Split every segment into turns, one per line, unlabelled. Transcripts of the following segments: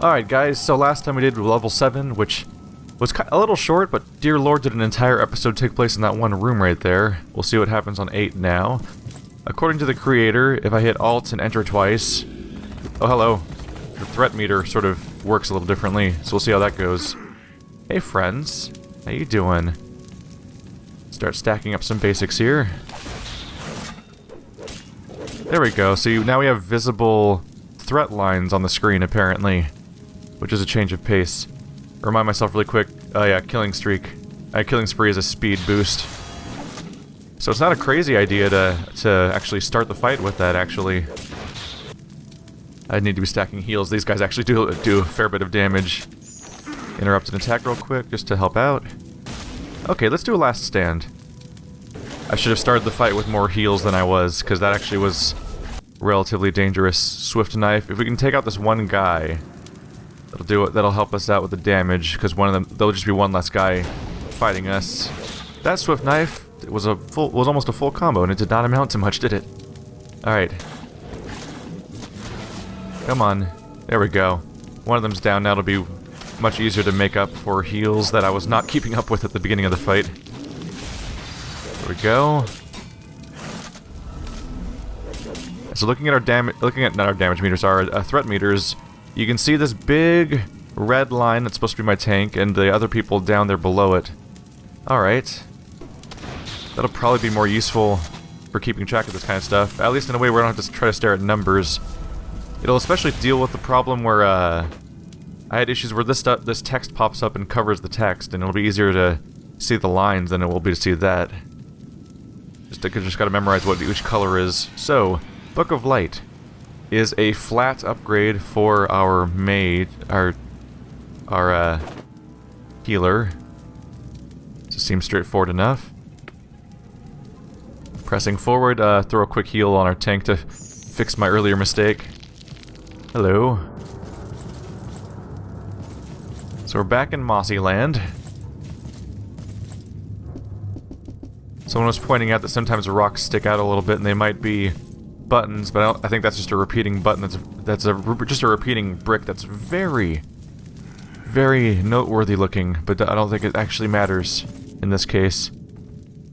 Alright guys, so last time we did level 7, which was a little short, but dear lord did an entire episode take place in that one room right there. We'll see what happens on 8 now. According to the creator, if I hit Alt and enter twice... Oh, hello. The threat meter sort of works a little differently, so we'll see how that goes. Hey friends, how you doing? Start stacking up some basics here. There we go, so now we have visible threat lines on the screen apparently, which is a change of pace. Remind myself really quick, oh yeah, killing streak. Killing spree is a speed boost. So it's not a crazy idea to actually start the fight with that, actually. I need to be stacking heals. These guys actually do a fair bit of damage. Interrupt an attack real quick, just to help out. Okay, let's do a last stand. I should have started the fight with more heals than I was, because that actually was relatively dangerous. Swift knife. If we can take out this one guy, that'll do it. That'll help us out with the damage, because there'll just be one less guy fighting us. That swift knife was almost a full combo, and it did not amount to much, did it? All right. Come on. There we go. One of them's down now. It'll be much easier to make up for heals that I was not keeping up with at the beginning of the fight. There we go. So looking at not our damage meters, our threat meters, you can see this big red line that's supposed to be my tank, and the other people down there below it. Alright. That'll probably be more useful for keeping track of this kind of stuff, at least in a way where I don't have to try to stare at numbers. It'll especially deal with the problem where, I had issues where this text pops up and covers the text, and it'll be easier to see the lines than it will be to see that. Just gotta memorize what each color is. So, Book of Light is a flat upgrade for our mage, our healer. Just seems straightforward enough. Pressing forward, throw a quick heal on our tank to fix my earlier mistake. Hello. So we're back in Mossy Land. Someone was pointing out that sometimes the rocks stick out a little bit and they might be buttons, but I think that's just a repeating button. That's just a repeating brick that's very, very noteworthy looking, but I don't think it actually matters in this case.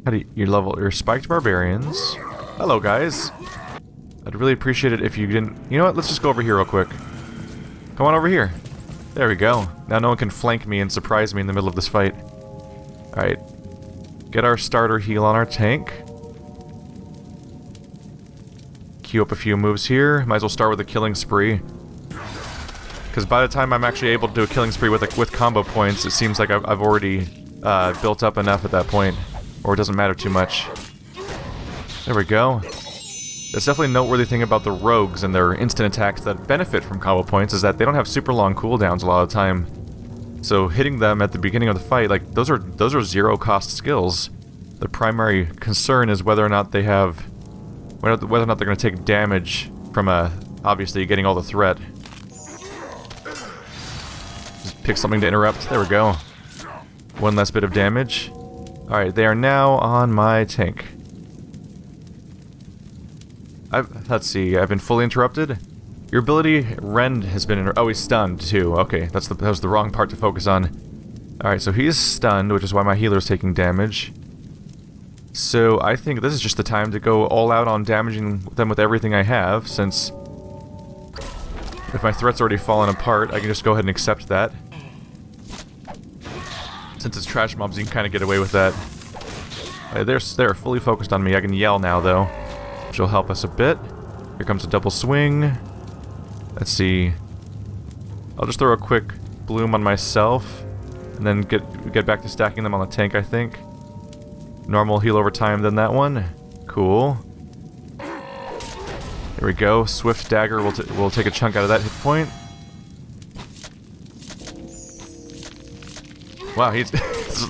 How do you're spiked barbarians. Hello guys. I'd really appreciate it if you didn't... You know what? Let's just go over here real quick. Come on over here. There we go. Now no one can flank me and surprise me in the middle of this fight. Alright. Get our starter heal on our tank. Queue up a few moves here. Might as well start with a killing spree. Because by the time I'm actually able to do a killing spree with combo points, it seems like I've already built up enough at that point. Or it doesn't matter too much. There we go. That's definitely a noteworthy thing about the rogues and their instant attacks that benefit from combo points is that they don't have super long cooldowns a lot of the time. So hitting them at the beginning of the fight, like those are zero cost skills. The primary concern is whether or not they have, whether or not they're going to take damage from obviously getting all the threat. Just pick something to interrupt. There we go. One less bit of damage. All right, they are now on my tank. Let's see, I've been fully interrupted. Your ability, Rend, has been oh, he's stunned too. Okay, that was the wrong part to focus on. Alright, so he's stunned, which is why my healer's taking damage. So I think this is just the time to go all out on damaging them with everything I have, since if my threat's already fallen apart, I can just go ahead and accept that. Since it's trash mobs, you can kind of get away with that. They're fully focused on me. I can yell now, though, which will help us a bit. Here comes a double swing. Let's see. I'll just throw a quick bloom on myself, and then get back to stacking them on the tank, I think. Normal heal over time, then that one. Cool. Here we go. Swift dagger will take a chunk out of that hit point. Wow, there's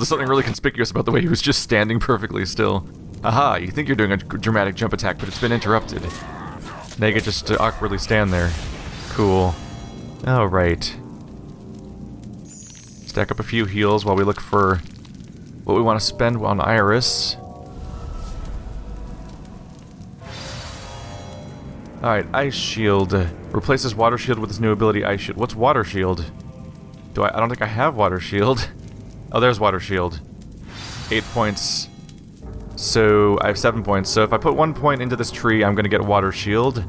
something really conspicuous about the way he was just standing perfectly still. Aha, you think you're doing a dramatic jump attack, but it's been interrupted. Now you get just to awkwardly stand there. Cool. Alright. Stack up a few heals while we look for what we want to spend on Iris. Alright, Ice Shield. Replaces Water Shield with this new ability, Ice Shield. What's Water Shield? I don't think I have Water Shield. Oh, there's Water Shield. 8 points. So, I have 7 points. So if I put 1 point into this tree, I'm gonna get Water Shield.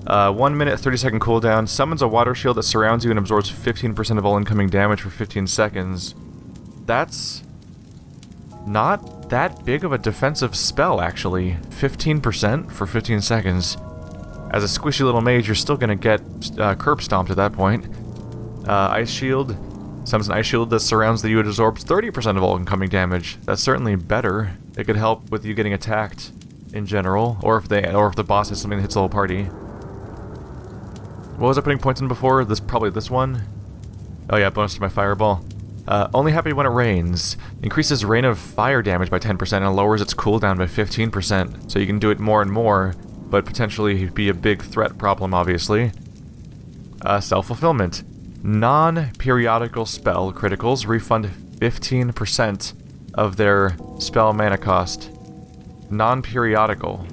1 minute, 30-second cooldown. Summons a Water Shield that surrounds you and absorbs 15% of all incoming damage for 15 seconds. That's not that big of a defensive spell, actually. 15% for 15 seconds. As a squishy little mage, you're still gonna get curb stomped at that point. Ice Shield. Summons an Ice Shield that surrounds you and absorbs 30% of all incoming damage. That's certainly better. It could help with you getting attacked in general, or if the boss has something that hits the whole party. What was I putting points in before? Probably this one? Oh yeah, bonus to my fireball. Only happy when it rains. Increases rain of fire damage by 10% and lowers its cooldown by 15%. So you can do it more and more, but potentially be a big threat problem, obviously. Self-fulfillment. Non-periodical spell criticals refund 15% of their spell mana cost. Non-periodical.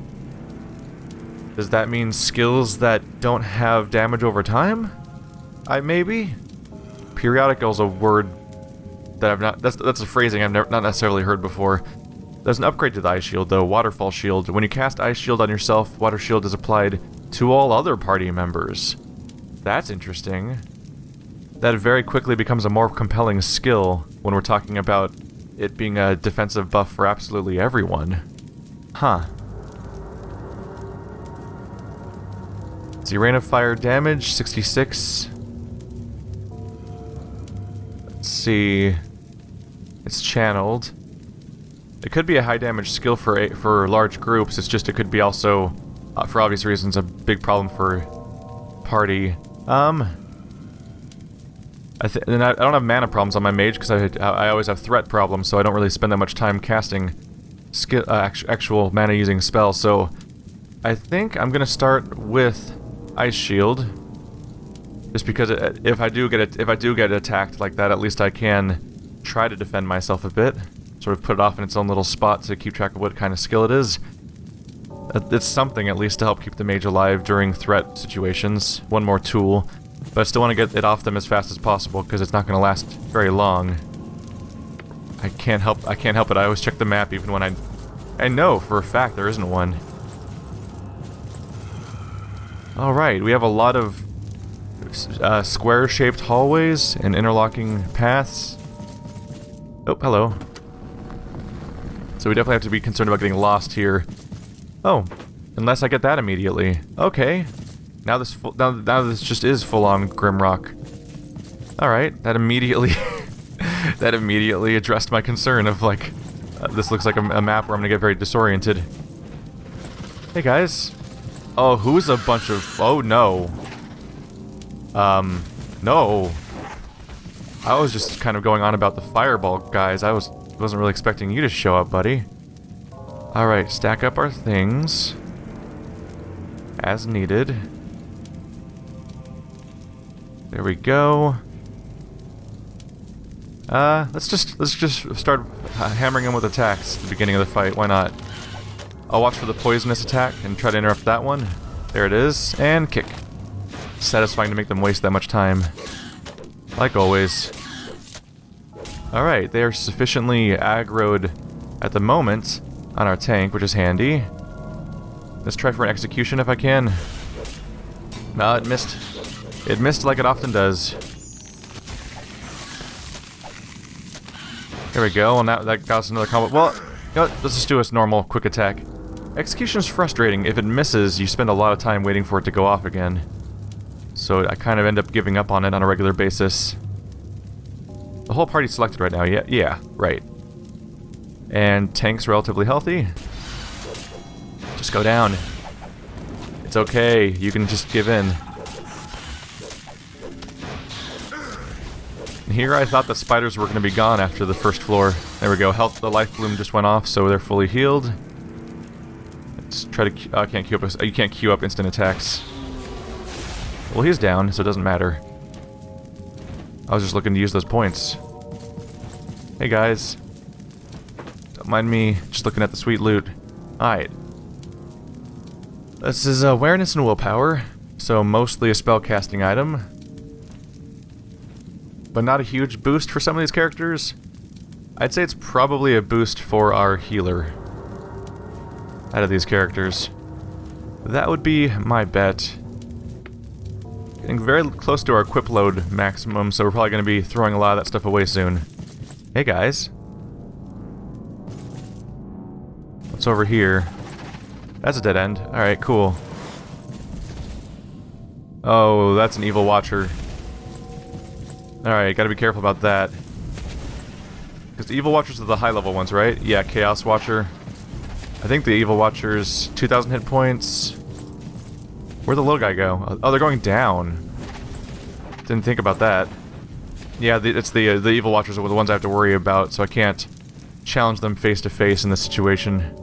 Does that mean skills that don't have damage over time? Maybe? Periodical is a word that I've not... That's a phrasing I've not necessarily heard before. There's an upgrade to the Ice Shield, though. Waterfall Shield. When you cast Ice Shield on yourself, Water Shield is applied to all other party members. That's interesting. That very quickly becomes a more compelling skill when we're talking about it being a defensive buff for absolutely everyone. Huh. See, Rain of Fire damage, 66. Let's see. It's channeled. It could be a high damage skill for large groups. It's just it could be also, for obvious reasons, a big problem for party. I don't have mana problems on my mage because I always have threat problems, so I don't really spend that much time casting actual mana using spells. So I think I'm gonna start with Ice Shield, just because if I do get attacked like that, at least I can try to defend myself a bit. Sort of put it off in its own little spot to keep track of what kind of skill it is. It's something at least to help keep the mage alive during threat situations. One more tool. But I still want to get it off them as fast as possible because it's not going to last very long. I can't help it. I always check the map even when I know for a fact there isn't one. Alright, we have a lot of square-shaped hallways and interlocking paths. Oh, hello. So we definitely have to be concerned about getting lost here. Oh, unless I get that immediately. Okay. Now this just is full-on Grimrock. Alright, that immediately that immediately addressed my concern of like this looks like a map where I'm gonna get very disoriented. Hey guys. Oh, who's a bunch of... Oh no. No. I was just kind of going on about the fireball guys. I wasn't really expecting you to show up, buddy. Alright, stack up our things as needed. There we go. Let's just start hammering him with attacks at the beginning of the fight. Why not? I'll watch for the poisonous attack and try to interrupt that one. There it is, and kick. Satisfying to make them waste that much time. Like always. Alright, they are sufficiently aggroed at the moment on our tank, which is handy. Let's try for an execution if I can. No, it missed. It missed like it often does. There we go, and that got us another combo. Well, you know what? Let's just do a normal quick attack. Execution is frustrating. If it misses, you spend a lot of time waiting for it to go off again. So I kind of end up giving up on it on a regular basis. The whole party's selected right now, yeah, right. And tank's relatively healthy. Just go down. It's okay, you can just give in. And here I thought the spiders were going to be gone after the first floor. There we go, the life bloom just went off, so they're fully healed. Let's try to, you can't queue up instant attacks. Well, he's down, so it doesn't matter. I was just looking to use those points. Hey guys. Don't mind me just looking at the sweet loot. Alright. This is awareness and willpower, so mostly a spellcasting item. But not a huge boost for some of these characters. I'd say it's probably a boost for our healer out of these characters. That would be my bet. Getting very close to our equip load maximum, so we're probably going to be throwing a lot of that stuff away soon. Hey guys. What's over here? That's a dead end. Alright, cool. Oh, that's an evil watcher. Alright, gotta be careful about that. Because the evil watchers are the high level ones, right? Yeah, Chaos Watcher. I think the evil watchers, 2,000 hit points. Where'd the little guy go? Oh, they're going down. Didn't think about that. Yeah, it's the evil watchers are the ones I have to worry about, so I can't challenge them face to face in this situation.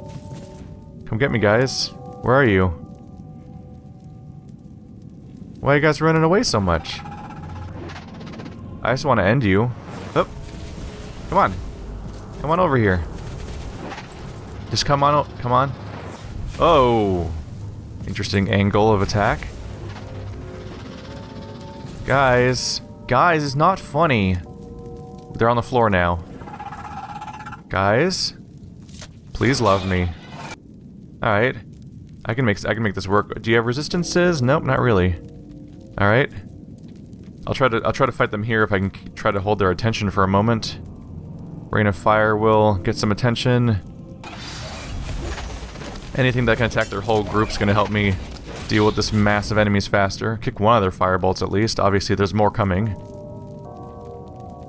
Come get me, guys. Where are you? Why are you guys running away so much? I just want to end you. Oh. Come on. Come on over here. Just come on. Come on. Oh. Interesting angle of attack. Guys. Guys, it's not funny. They're on the floor now. Guys. Please love me. Alright. I can make this work. Do you have resistances? Nope, not really. Alright. I'll try to fight them here if I can try to hold their attention for a moment. Rain of Fire will get some attention. Anything that can attack their whole group's gonna help me deal with this mass of enemies faster. Kick one of their firebolts at least. Obviously there's more coming.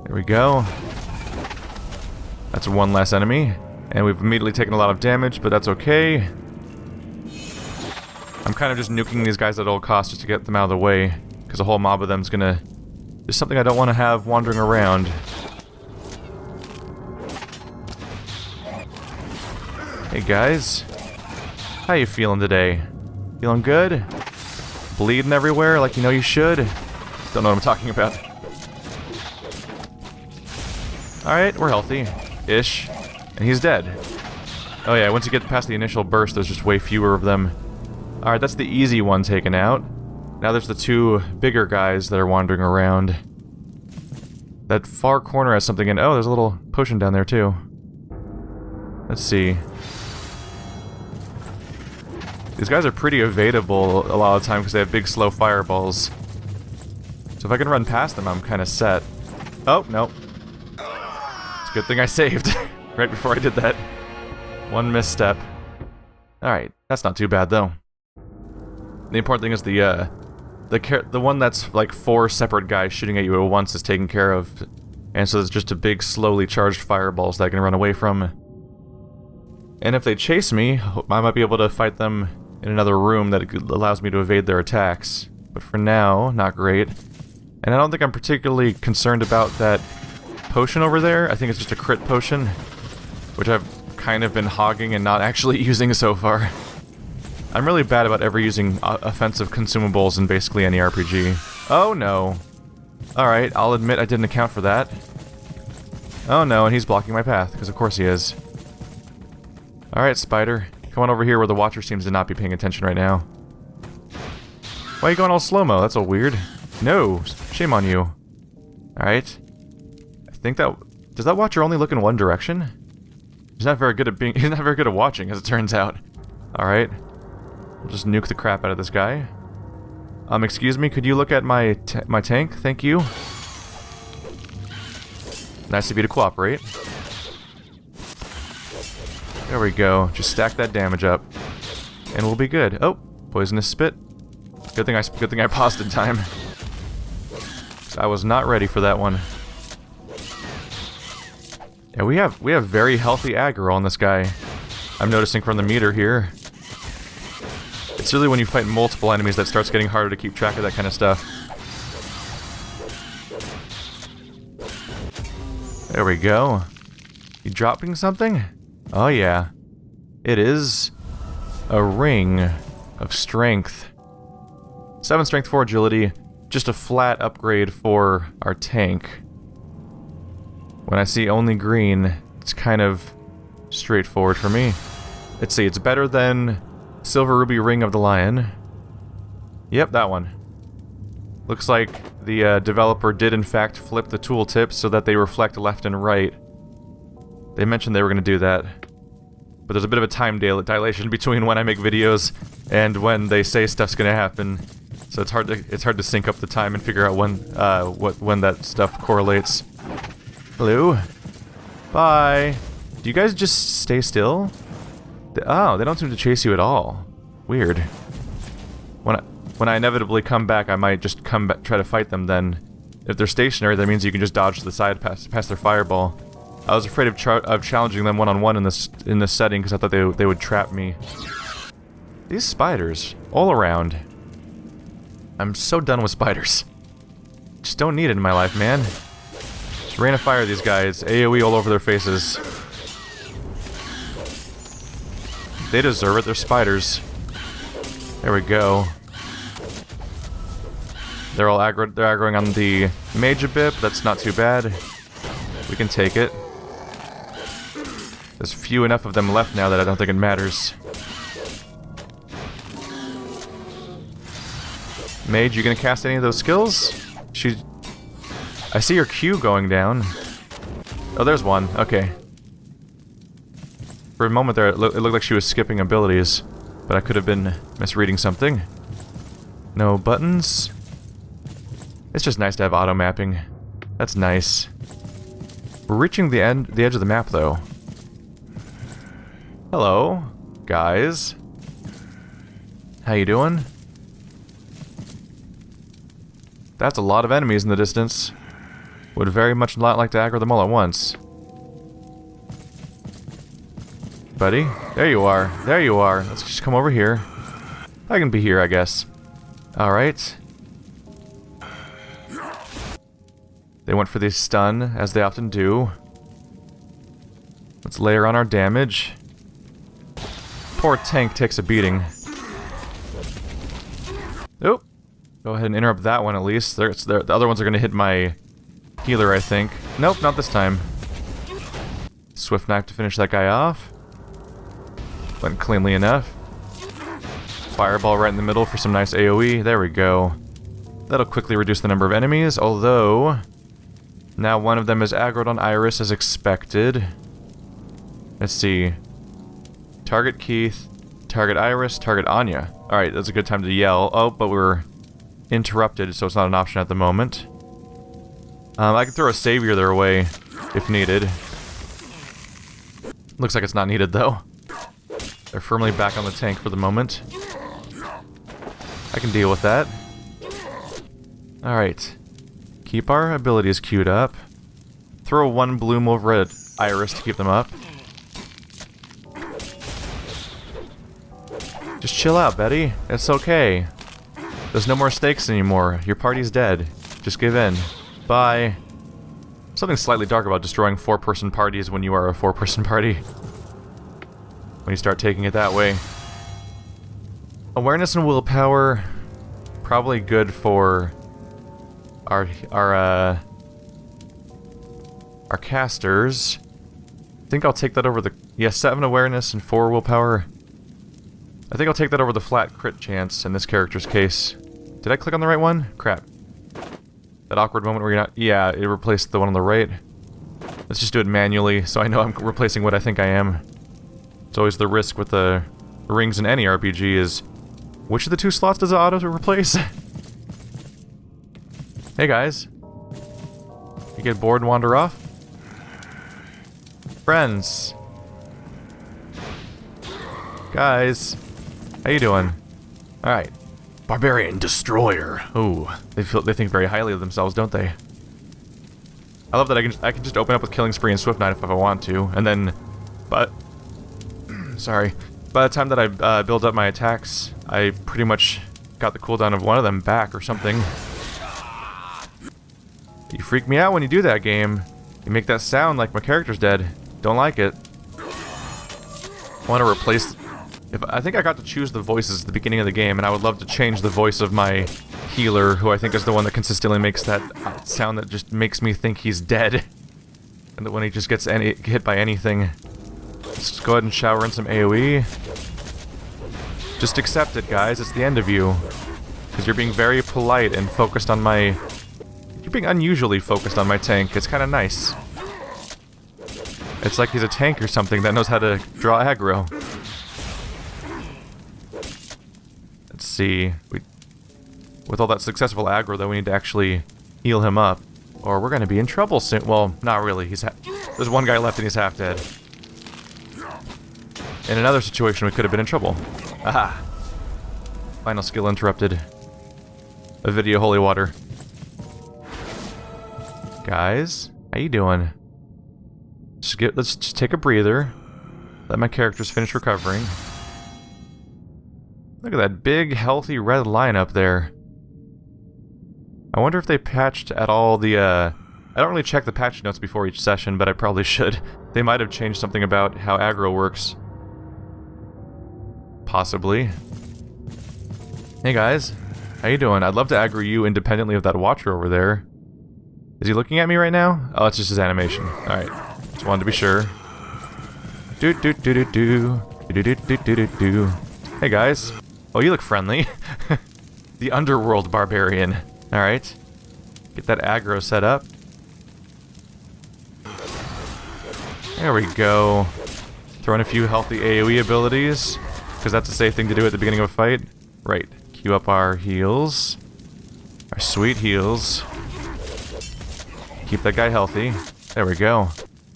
There we go. That's one less enemy. And we've immediately taken a lot of damage, but that's okay. I'm kind of just nuking these guys at all costs just to get them out of the way. Because a whole mob of them's gonna... There's something I don't want to have wandering around. Hey guys. How you feeling today? Feeling good? Bleeding everywhere like you know you should? Don't know what I'm talking about. Alright, we're healthy. Ish. And he's dead. Oh yeah, once you get past the initial burst, there's just way fewer of them. Alright, that's the easy one taken out. Now there's the two bigger guys that are wandering around. That far corner has something in... Oh, there's a little potion down there too. Let's see. These guys are pretty evadable a lot of the time because they have big slow fireballs. So if I can run past them, I'm kind of set. Oh, no. It's a good thing I saved right before I did that. One misstep. Alright, that's not too bad though. The important thing is the one that's like 4 separate guys shooting at you at once is taken care of. And so there's just a big slowly charged fireballs that I can run away from. And if they chase me, I might be able to fight them in another room that allows me to evade their attacks. But for now, not great. And I don't think I'm particularly concerned about that potion over there. I think it's just a crit potion, which I've kind of been hogging and not actually using so far. I'm really bad about ever using offensive consumables in basically any RPG. Oh no. Alright, I'll admit I didn't account for that. Oh no, and he's blocking my path, because of course he is. Alright, Spider. Come on over here where the Watcher seems to not be paying attention right now. Why are you going all slow-mo? That's all weird. No! Shame on you. Alright. I think that... Does that Watcher only look in one direction? He's not very good at being... He's not very good at watching, as it turns out. Alright. We'll just nuke the crap out of this guy. Excuse me, could you look at my tank? Thank you. Nice of you to cooperate. There we go. Just stack that damage up, and we'll be good. Oh, poisonous spit. Good thing I paused in time. I was not ready for that one. Yeah, we have very healthy aggro on this guy. I'm noticing from the meter here. It's really when you fight multiple enemies that starts getting harder to keep track of that kind of stuff. There we go. You dropping something? Oh yeah. It is a ring of strength. 7 strength, 4 agility. Just a flat upgrade for our tank. When I see only green, it's kind of straightforward for me. Let's see, it's better than Silver Ruby Ring of the Lion. Yep, that one. Looks like the developer did in fact flip the tooltips so that they reflect left and right. They mentioned they were going to do that. But there's a bit of a time dilation between when I make videos and when they say stuff's going to happen. So it's hard to sync up the time and figure out when that stuff correlates. Hello? Bye. Do you guys just stay still? Oh, they don't seem to chase you at all. Weird. When I inevitably come back, I might just come back, try to fight them then. If they're stationary, that means you can just dodge to the side past their fireball. I was afraid of challenging them one-on-one in this setting because I thought they would trap me. These spiders, all around. I'm so done with spiders. Just don't need it in my life, man. Just rain of fire these guys, AoE all over their faces. They deserve it, they're spiders. There we go. They're all aggroing on the mage a bit, but that's not too bad. We can take it. There's few enough of them left now that I don't think it matters. Mage, you gonna cast any of those skills? I see your Q going down. Oh, there's one. Okay. For a moment there, it looked like she was skipping abilities, but I could have been misreading something. No buttons. It's just nice to have auto mapping. That's nice. We're reaching the edge of the map, though. Hello, guys. How you doing? That's a lot of enemies in the distance. Would very much not like to aggro them all at once. Buddy, there you are. There you are. Let's just come over here. I can be here, I guess. Alright. They went for the stun, as they often do. Let's layer on our damage. Poor tank takes a beating. Oop. Go ahead and interrupt that one at least. The other ones are going to hit my healer, I think. Nope, not this time. Swift knife to finish that guy off. Went cleanly enough. Fireball right in the middle for some nice AoE. There we go. That'll quickly reduce the number of enemies, although... now one of them is aggroed on Iris as expected. Let's see. Target Keith, target Iris, target Anya. Alright, that's a good time to yell. Oh, but we're interrupted, so it's not an option at the moment. I can throw a savior their way if needed. Looks like it's not needed though. They're firmly back on the tank for the moment. I can deal with that. Alright. Keep our abilities queued up. Throw one bloom over at Iris to keep them up. Just chill out, Betty. It's okay. There's no more stakes anymore. Your party's dead. Just give in. Bye. Something slightly dark about destroying 4-person parties when you are a 4-person party. When you start taking it that way. Awareness and willpower, probably good for our casters. I think I'll take that over the... yeah, 7 awareness and 4 willpower. I think I'll take that over the flat crit chance in this character's case. Did I click on the right one? Crap. That awkward moment where you're not... yeah, it replaced the one on the right. Let's just do it manually, so I know I'm replacing what I think I am. It's always the risk with the rings in any RPG is... which of the 2 slots does it auto-replace? Hey guys. You get bored and wander off? Friends. Guys. How you doing? Alright. Barbarian Destroyer. Ooh. They think very highly of themselves, don't they? I love that I can just open up with Killing Spree and Swift Knife if I want to, and then... but... sorry. By the time that I build up my attacks, I pretty much got the cooldown of one of them back or something. You freak me out when you do that, game. You make that sound like my character's dead. Don't like it. I want to replace... I think I got to choose the voices at the beginning of the game, and I would love to change the voice of my healer, who I think is the one that consistently makes that sound that just makes me think he's dead. And that when he just gets hit by anything. Let's go ahead and shower in some AoE. Just accept it, guys. It's the end of you. Because you're being very polite and focused on my... You're being unusually focused on my tank. It's kind of nice. It's like he's a tank or something that knows how to draw aggro. Let's see. With all that successful aggro, though, we need to actually heal him up. Or we're going to be in trouble soon. Well, not really. There's one guy left and he's half dead. In another situation, we could have been in trouble. Aha! Final skill interrupted. A video holy water. Guys, how you doing? Let's just take a breather. Let my characters finish recovering. Look at that big, healthy red line up there. I wonder if they patched at all the, I don't really check the patch notes before each session, but I probably should. They might have changed something about how aggro works. Possibly. Hey guys, how you doing? I'd love to aggro you independently of that watcher over there. Is he looking at me right now? Oh, it's just his animation. Alright. Just wanted to be sure. Hey guys. Oh, you look friendly. The underworld barbarian. Alright. Get that aggro set up. There we go. Throw in a few healthy AoE abilities. Because that's a safe thing to do at the beginning of a fight. Right. Queue up our heals. Our sweet heals. Keep that guy healthy. There we go.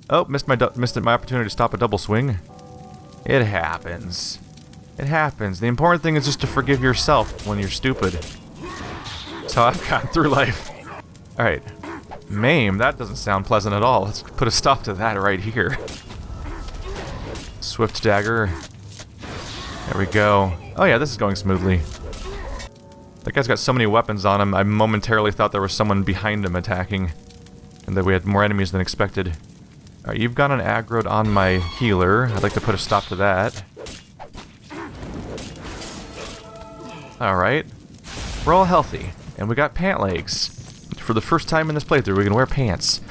Oh, missed my opportunity to stop a double swing. It happens. It happens. The important thing is just to forgive yourself when you're stupid. That's how I've gotten through life. Alright. Maim, that doesn't sound pleasant at all. Let's put a stop to that right here. Swift dagger. There we go. Oh yeah, this is going smoothly. That guy's got so many weapons on him, I momentarily thought there was someone behind him attacking. And that we had more enemies than expected. Alright, you've got an aggroed on my healer. I'd like to put a stop to that. Alright. We're all healthy. And we got pant legs. For the first time in this playthrough, we can wear pants.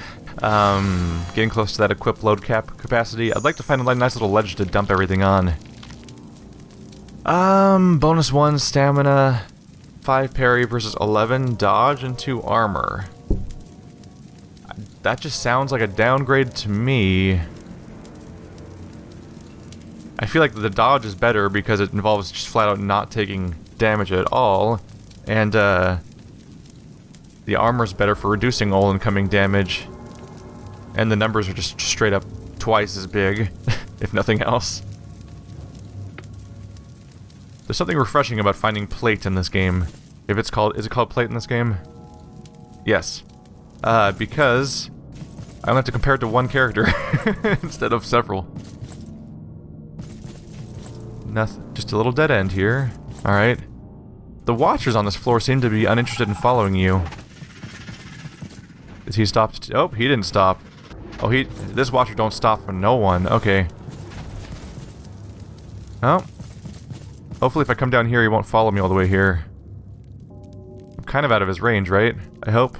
Getting close to that equip load capacity. I'd like to find a nice little ledge to dump everything on. Bonus 1 stamina, 5 parry versus 11 dodge and 2 armor. That just sounds like a downgrade to me. I feel like the dodge is better because it involves just flat out not taking damage at all. And, the armor's better for reducing all incoming damage. And the numbers are just straight up twice as big, if nothing else. There's something refreshing about finding plate in this game. Is it called plate in this game? Yes. Because I only have to compare it to one character instead of several. Nothing. Just a little dead end here. Alright. The watchers on this floor seem to be uninterested in following you. Is he stopped? Oh, he didn't stop. Oh, this watcher don't stop for no one. Okay. Oh. Hopefully if I come down here, he won't follow me all the way here. I'm kind of out of his range, right? I hope.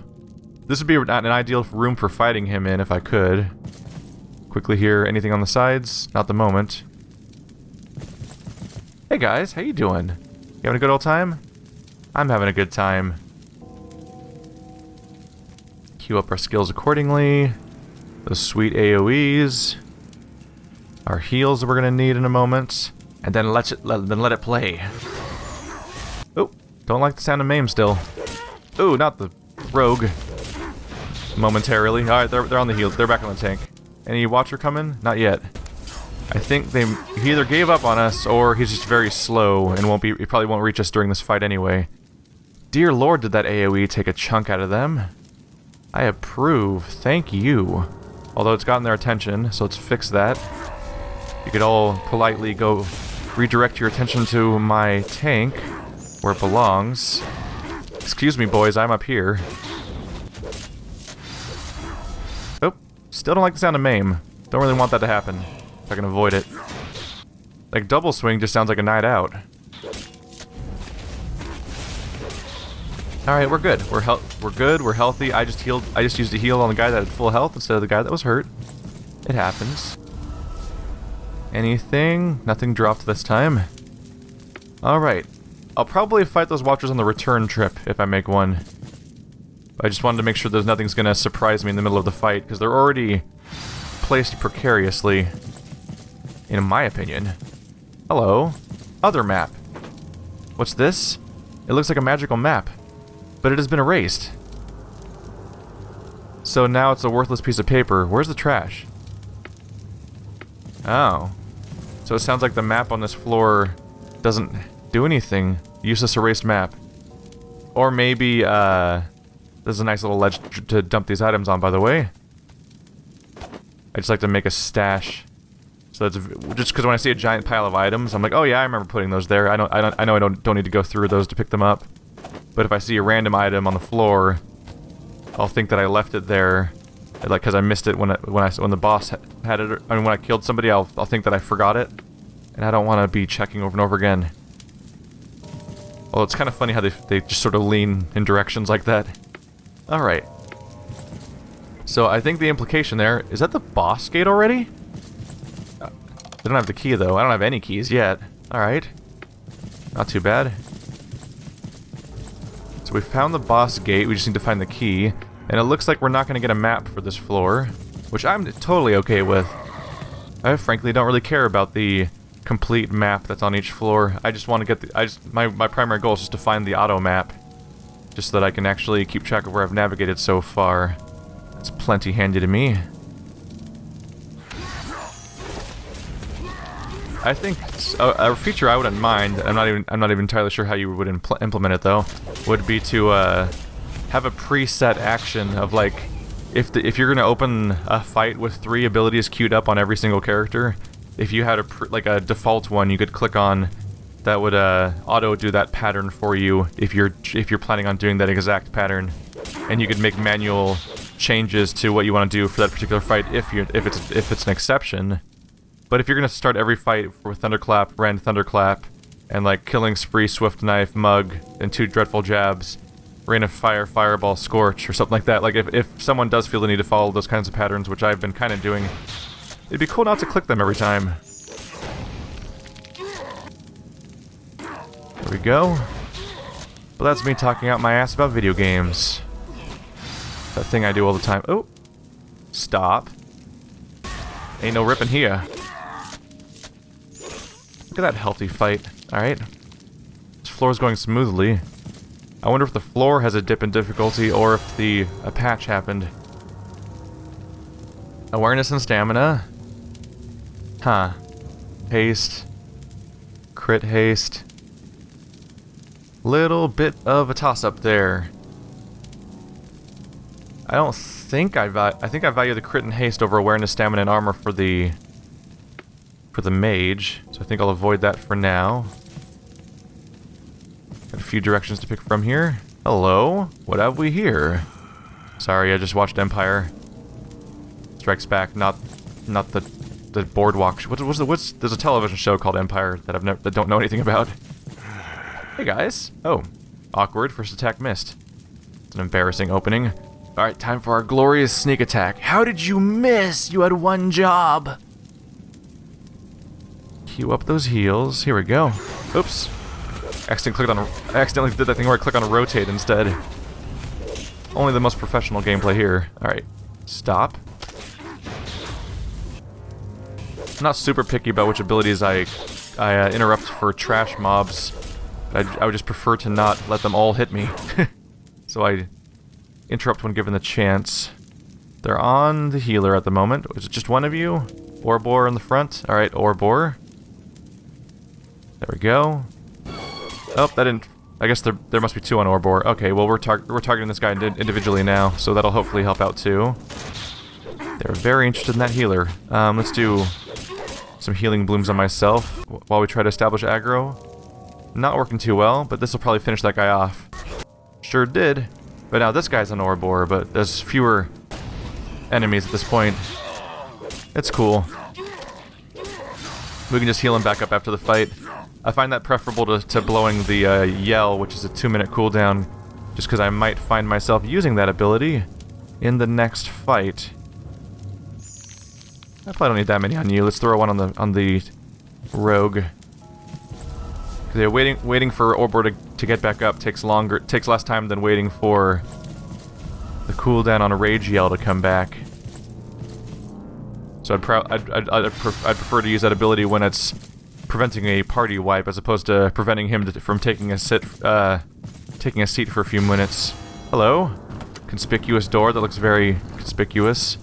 This would be an ideal room for fighting him in if I could. Quickly here, anything on the sides? Not the moment. Hey guys, how you doing? You having a good old time? I'm having a good time. Queue up our skills accordingly. Those sweet AoEs. Our heals that we're gonna need in a moment. And then let it play. Oh, don't like the sound of Maim still. Ooh, not the rogue. Momentarily. Alright, they're on the heal. They're back on the tank. Any watcher coming? Not yet. I think he either gave up on us or he's just very slow and he probably won't reach us during this fight anyway. Dear Lord, did that AoE take a chunk out of them. I approve. Thank you. Although it's gotten their attention, so let's fix that. You could all politely go redirect your attention to my tank, where it belongs. Excuse me, boys, I'm up here. Oh, still don't like the sound of Maim. Don't really want that to happen, if I can avoid it. Like, double swing just sounds like a night out. Alright, we're good. We're good, we're healthy. I just used a heal on the guy that had full health instead of the guy that was hurt. It happens. Anything? Nothing dropped this time. Alright. I'll probably fight those watchers on the return trip if I make one. I just wanted to make sure there's nothing's gonna surprise me in the middle of the fight, because they're already placed precariously, in my opinion. Hello. Other map. What's this? It looks like a magical map, but it has been erased. So now it's a worthless piece of paper. Where's the trash? Oh. So it sounds like the map on this floor doesn't do anything. Useless erased map. Or maybe, there's a nice little ledge to dump these items on, by the way. I just like to make a stash. So that's just because when I see a giant pile of items, I'm like, oh yeah, I remember putting those there. I know I don't need to go through those to pick them up. But if I see a random item on the floor, I'll think that I left it there, like because I missed it when the boss had it. I mean, when I killed somebody, I'll think that I forgot it, and I don't want to be checking over and over again. Well, it's kind of funny how they just sort of lean in directions like that. All right. So I think the implication there is that the boss gate already. They don't have the key, though. I don't have any keys yet. Alright. Not too bad. So we found the boss gate. We just need to find the key. And it looks like we're not going to get a map for this floor, which I'm totally okay with. I frankly don't really care about the complete map that's on each floor. I just want to get the... my primary goal is just to find the auto map. Just so that I can actually keep track of where I've navigated so far. That's plenty handy to me. I think a feature I wouldn't mind. I'm not even entirely sure how you would implement it though. Would be to have a preset action of like, if you're gonna open a fight with 3 abilities queued up on every single character, if you had a default one, you could click on that would auto do that pattern for you if you're planning on doing that exact pattern, and you could make manual changes to what you want to do for that particular fight if it's an exception. But if you're gonna start every fight with Thunderclap, Rend, Thunderclap, and like Killing Spree, Swift Knife, Mug, and 2 Dreadful Jabs, Rain of Fire, Fireball, Scorch, or something like that, like if someone does feel the need to follow those kinds of patterns, which I've been kind of doing, it'd be cool not to click them every time. There we go. But that's me talking out my ass about video games. That thing I do all the time. Oh! Stop. Ain't no ripping here. Look at that healthy fight. Alright. This floor's going smoothly. I wonder if the floor has a dip in difficulty or if a patch happened. Awareness and stamina. Huh. Haste. Crit haste. Little bit of a toss-up there. I don't think I value the crit and haste over awareness, stamina, and armor for the mage, so I think I'll avoid that for now. Got a few directions to pick from here. Hello, what have we here? Sorry, I just watched Empire Strikes Back, not the boardwalk. There's a television show called Empire that don't know anything about. Hey guys. Oh, awkward. First attack missed. It's an embarrassing opening. Alright, time for our glorious sneak attack. How did you miss? You had one job. Queue up those heals. Here we go. Oops. I accidentally did that thing where I click on rotate instead. Only the most professional gameplay here. Alright. Stop. I'm not super picky about which abilities I interrupt for trash mobs. I would just prefer to not let them all hit me. So I interrupt when given the chance. They're on the healer at the moment. Is it just one of you? Orbor in the front. Alright, Orbor. There we go. Oh, that didn't... I guess there must be 2 on Orbor. Okay, well we're targeting this guy individually now, so that'll hopefully help out too. They're very interested in that healer. Let's do some healing blooms on myself while we try to establish aggro. Not working too well, but this will probably finish that guy off. Sure did. But now this guy's on Orbor, but there's fewer enemies at this point. It's cool. We can just heal him back up after the fight. I find that preferable to blowing the yell, which is a 2-minute cooldown, just because I might find myself using that ability in the next fight. I probably don't need that many on you. Let's throw one on the rogue. Because yeah, waiting for Orbor to get back up takes less time than waiting for the cooldown on a rage yell to come back. So I'd prefer to use that ability when it's preventing a party wipe as opposed to preventing him from taking a seat for a few minutes. Hello? Conspicuous door that looks very conspicuous.